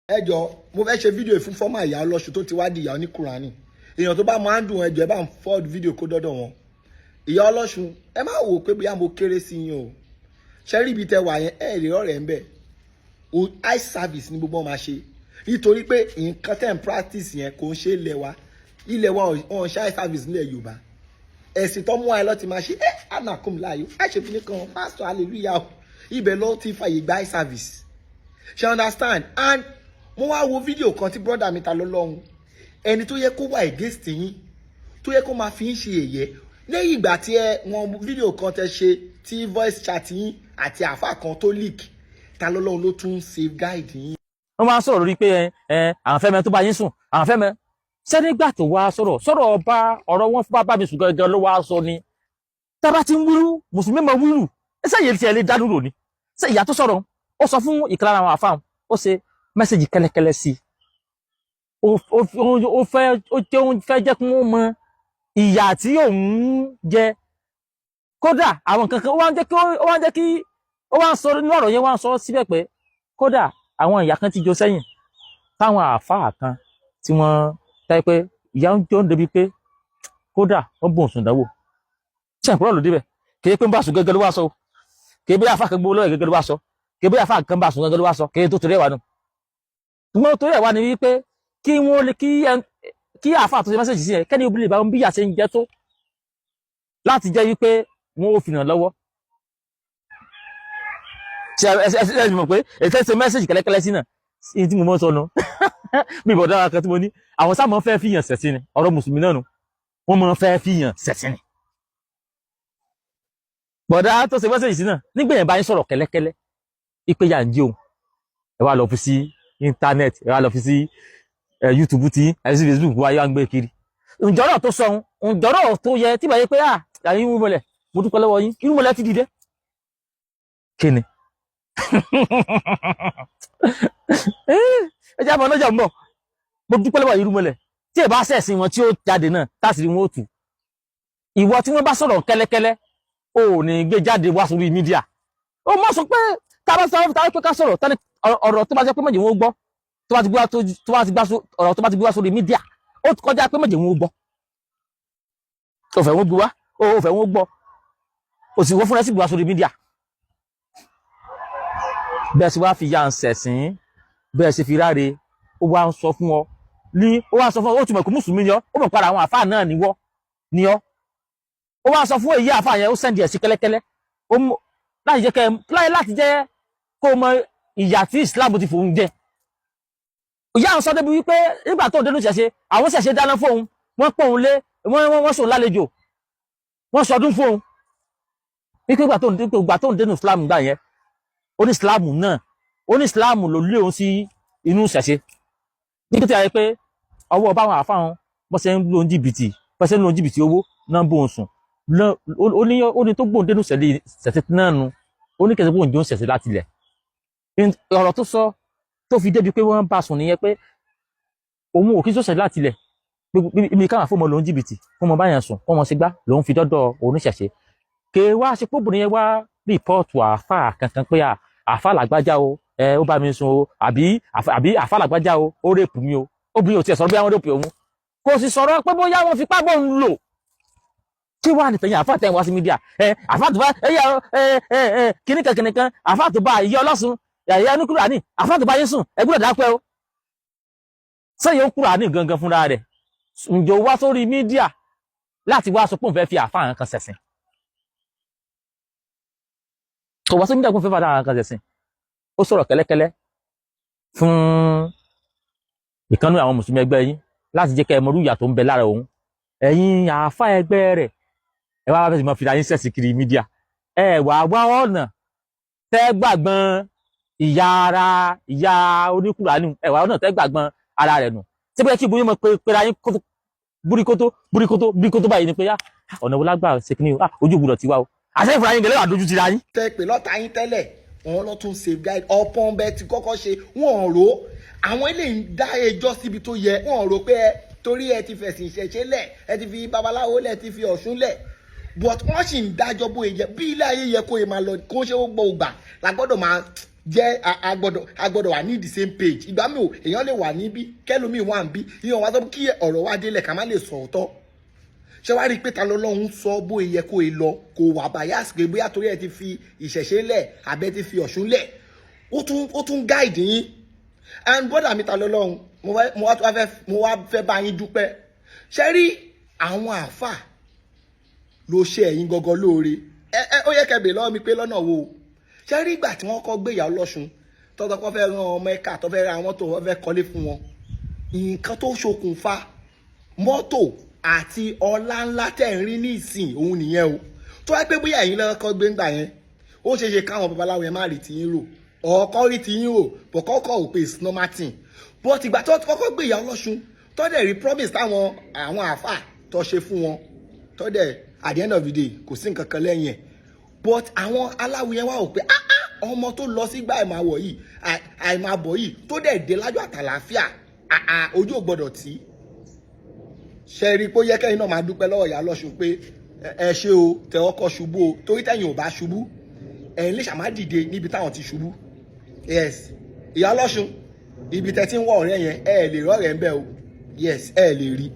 ẹ jọ mo fẹ́ ṣe fídíò fún fọ́mà ìyá ọlọ́ṣun tó ti wá di ìyá oníkùránì èèyàn tó bá máa ń dùn ẹjọ́ ẹ bá ń fọ́ọ̀dù fídíò kó dọ́dọ̀ wọn ìyá ọlọ́ṣun ẹ má wò pé bóyá mo kéré sí yín o ṣe rí ibi tẹ wà yẹn ẹ lè rọrẹ ń bẹ eye service ni gbogbo wọn máa ṣe nítorí pé nǹkan tẹ̀ ń practice yẹn kò ń ṣe ilẹ̀ wa wọn ṣe eye service nílẹ̀ Yorùbá ẹ̀sìn tó mú ayé lọ ti máa ṣe anakum láàyò àṣepínlẹ̀ kan pastor hallelujah ibẹ̀ ló ti fàyè gba eye service ṣe understand and mo wá wo fídíò kan tí brother mi ta lọ́lọ́run ẹni tó yẹ kó wà against yín tó yẹ kó máa fi ń ṣe èyẹ lẹ́yìn ìgbà tí wọn fídíò kan tẹ ṣe tí voice chat yín àti àfa kan tó leak ta lọ́lọ́run ló tún safeguard yín. wọ́n máa ń sọ̀rọ̀ lórí pé àwọn fẹ́mẹ́ tó bá yín sùn àwọn fẹ́mẹ́ ṣé nígbà tó wá sọ̀rọ̀ ọba ọ̀rọ̀ wọn fún bá mi sùn gangan ló wá sọ ni tá bá ti ń wúrú mùsùlùmí máa wúrú ẹsẹ̀ yẹn ti ẹ̀ lè dá dúró ni ṣé ìyá tó sọ̀rọ̀ ó sọ fún ìkànnì àwọn àfáà ó ṣe mẹ́sẹ̀jì kẹ́lẹ́kẹ́lẹ́ sí i ó fẹ́ jẹ́ kí wọ́n mọ ìyà tí òun jẹ kódà àwọn kankan ó wá ń jẹ́ kí ó wá ń sọ nínú ọ̀rọ̀ yẹn wá ń sọ síbẹ̀ pé kódà àwọn ìyà kan ti jó sẹ́yìn táwọn àáfàá kan tí wọ́n tẹ́ pé ìyà ń jó ń débi pé kódà wọ́n bùn sùn dánwò tí àpò ọ̀rọ̀ ló débẹ̀ kìí pé ń bá sùn gẹ́gẹ́ ló wá sọ kìí bí àáfàá kan gbowó lọ́wọ́ gẹ́gẹ́ ló wá sọ kìí bí àáfàá kan bá sùn gẹ́gẹ́ ló wá sọ kìí tó torí ẹ̀ wá nù ṣùgbọ́n torí ẹ̀ wá ni wípé kí àáfàá tó ṣe mẹ́sẹ̀jì sí ẹ̀ kẹ́ni obìnrin ìbáwọn bíyà ṣe ń jẹ́ tó láti jẹ́ wípé wọ́n ó fi hàn lọ́wọ́ ṣe ẹ mọ̀ pé ètò ṣe mẹ́sẹ̀jì kẹ́lẹ́kẹ́lẹ́ sí náà sí tí mo mọ́ sọnù bí ìbọ̀dá ara kan tí mo ní àwọn sáà mọ́ fẹ́ fìyàn ṣẹ̀sìn ni ọ̀rọ̀ mùsùlùmí náà nù wọ́n mọ́ fẹ́ fìyàn ṣẹ̀sìn ni bọ̀dá tó ṣe mẹ́sẹ̀jì sí náà nígbẹ̀yìn bá yín sọ̀rọ̀ kẹ́lẹ́kẹ́lẹ́ ìpè yà ń jí òun ẹ wá lọ fi sí íńtánẹ́ẹ̀tì ẹ wá lọ fi sí YouTube tí ẹ sí Facebook wáyé wá ń gbé kiri ǹjọ́rọ̀ tó sọ ǹjọ́rọ̀ tó yẹ tí bàyẹ pé àyín irú mọ́lẹ̀ mo dúpẹ́ lọ́wọ́ yín irú mọ́lẹ̀ ti dìde kí ni ẹ jẹ́ àmọ́ ọlọ́jà ń bọ̀ mo dúpẹ́ lọ́wọ́ irú mọ́lẹ̀ tí ẹ bá sẹ̀sìn wọn tí ó jáde náà táàsìrí wọn ó tù ìwọ tí wọ́n bá sọ̀rọ̀ kẹ́lẹ́kẹ́lẹ́ ò ní gbé jáde wá sórí mídíà ó mọ̀ sọ pé tábà pé ká sọ̀rọ̀ tani ọ̀rọ̀ tó bá jẹ́ pé mọ̀jẹ̀ wọn ó gbọ́ tó bá ti gbé ọ̀rọ̀ tó bá ti gbé wá sórí mídíà ó kọjá pé mọ̀jẹ̀ wọn ó gbọ́ ó fẹ́ wọn gbé wá ó fẹ́ wọn gbọ́ ó sì wọ́n fúnra sí gbé wá sórí mídíà bẹ́ẹ̀ sì wá fi ya ń sẹ̀sìn bẹ́ẹ̀ sì fi ráre ó wá ń sọ fún ọ ó túnmọ̀ kó mùsùlùmí ni ọ ó mọ̀ padà àwọn àfáà náà ni ọ ó wá sọ fún èyí àfáà yẹn ó sẹ́ndì ẹ̀ sí kẹ́lẹ́kẹ́lẹ́ láti jẹ́ kó mọ ìyà tí Islam ti fòun jẹ ìyá àwọn sọ débi wípé nígbà tó ń dénú ṣẹ̀ṣe àwọn ṣẹ̀ṣe dáná fóun wọ́n pòun lé wọ́n sùn lálejò wọ́n sọdún fóun wípé ìgbà tó ń dénú Islam gbà yẹn oní Islam ló lé òun sí inú ṣẹ̀ṣe ní kí tí a yẹ pé ọwọ́ báwọn àfáwọn bọ́ ṣe ń lo jìbìtì owó náà bóun sùn ó ní tó gbóhùn dénú ṣẹ̀ṣe náà nu ó ní kẹsẹ̀ bóun jó ń ṣẹ̀ṣe láti ilẹ̀ ọ̀rọ̀ tó sọ tó fi débi pé wọ́n bá sùn nìyẹn pé òun ò kí sọ̀ṣẹ̀ láti ilẹ̀ ibi káwọn fọmọ lòún jìbìtì fọmọ báyàn sùn fọmọ sígbá lòún fi dọ́dọ̀ oníṣẹ̀ṣe kè wá ṣe póbìnrin yẹn wá rìpọ́ọ̀tù àáfàá kankan pé àáfàá làgbájá o ó bá mi sùn o àbí àáfàá làgbájá o ó rèpù mi o obìnrin ò tiẹ̀ sọ̀rọ̀ bí àwọn rèpù òun kò sì sọ̀rọ̀ pé bóyá wọn fipá bọ̀ ń lò kí wàá nìtẹ̀yìn àáfàá tẹ̀ wá sí mídíà àáfàá tó bá kìnnìkan àáfàá tó bá ìyá ọlọ́sùn yàyà ní Kùránì àfáà tó bá yín sùn ẹgbẹ́ dápẹ́ o sẹ́yìn ó Kùránì gangan fúnra rẹ̀ ǹjọ́ wá sórí mídíà láti wá sọ pé òun fẹ́ fi àfáà kan ṣẹ̀sìn kò wá sórí mídíà pé òun fẹ́ fi àfáà kan ṣẹ̀sìn ó sọ̀rọ̀ kẹ́lẹ́kẹ́lẹ́ fún ìkànnì àwọn mùsùlùmí ẹgbẹ́ yín láti jẹ́ kẹ́ ẹ mọrú ìyà tó ń bẹ lára òun ẹ̀yin àfáà ẹgbẹ́ rẹ̀ ẹ wá fẹ́ sì máa fi ra yín ṣẹ̀sìn kiri mídíà ẹ wà wá ọ̀nà tẹ́ gbàgbọ́n ìyá oníkùránì ẹwà náà tẹ́ gbàgbọ́n ara rẹ̀ nù tí pé kí ibùyún mọ̀ pé ra yín búríkótó báyìí ni pé ọ̀nà wo lágbà ṣe kíní ojú ìgbùdọ̀ ti wá o àṣẹ ìfúra yín gẹ̀lẹ́ wà dójú ti ra yín. tẹ pé lọ́ta yín tẹ́lẹ̀ wọn lọ tún safeguard ọpọ́n bẹ́ẹ̀ ti kọ́kọ́ ṣe wọn rò àwọn eléyìí ń dá ẹjọ́ síbi tó yẹ wọn rò pé torí ẹ ti fẹ̀sìn ìṣẹ̀ṣe lẹ̀ ẹ ti fi babaláwo lẹ̀ ti fi ọ̀ṣun lẹ̀ but wọ́n sì ń dájọ́ bó yẹ bí ilé ayé yẹ kó yẹ máa lọ kó ṣe ó gbọ́ ògbà la gbọ́dọ̀ máa jẹ́ agbọ́dọ̀ wà ní the same page. Ìgbà mi ò èèyàn lè wà níbí kẹ́lòmíì wà níbí ìyẹn wá sọ kí ọ̀rọ̀ wá délẹ̀ ká má lè sọ òótọ́. Ṣé wàá rí i pé ta lọ́lọ́run sọ bó yẹ kó e lọ kò wà bias pé bóyá torí ẹ ti fi ìṣẹ̀ṣe lẹ̀ àbẹ́ ti fi Ọ̀ṣun lẹ̀ ó tún guide yín. And brother mi ta lọ́lọ́run mo wá fẹ́ bá yín dúpẹ́. Ṣé rí àwọn àáfà ló ṣe ẹ̀yin gangan lóore. Ó yẹ kẹ́ bèèrè lọ́wọ́ mi pé lọ́nà wo. Ṣé rí ìgbà tí wọ́n kọ́ gbé Ìyá Ọlọ́ṣun tọ́tọ́ kọ́ fẹ́ ran ọmọ ẹ̀ka tó fẹ́ ra mọ́tò wọ́n fẹ́ kọ́lé fún wọn. Nǹkan tó ṣokùnfà mọ́tò àti ọlá ńlá tẹ̀ ń rí ní ìsìn òun nìyẹn o. Tó wá pé bóyá ẹ̀yin lọ́kọ́ gbé ńgbà yẹn ó ṣeé ṣe káwọn babaláwo yẹn má rí tiyín rò ọ̀ọ́kọ́ rí tiyín rò bọ̀kọ́kọ́ ò pé it's normal thing. But ìgbà tó kọ́kọ́ gbé Ìyá Ọlọ́ṣun tó dẹ̀ rí promise táwọn àwọn àáfà tó ṣe fún wọn tó dẹ̀ at the end of the day kò sí nǹkan kan lẹ́yìn ẹ̀. But àwọn aláwo yẹn wá wò pé ọmọ tó lọ sígbà àìmáwọ̀ yìí àìmábọ̀ yìí tó dẹ̀ dé lájọ́ àtàlàáfíà ojú ò gbọ́dọ̀ tí. Ṣé rí pé ó yẹ kẹ́yìn náà máa dúpẹ́ lọ́wọ́ Ìyá Ọlọ́ṣun pé ẹ ṣé o tẹ ọkọ̀ ṣubú o torí tẹ̀yìn ò bá ṣubú ẹ̀yin lè ṣàmá dìde níbi táwọn ti ṣubú. Yes Ìyá Ọlọ́ṣun ibi tẹ́ ti ń wọ ọ̀rẹ́ yẹn ẹ lè rọ́ọ̀rẹ́ ń bẹ́ o. Yes ẹ lè rí.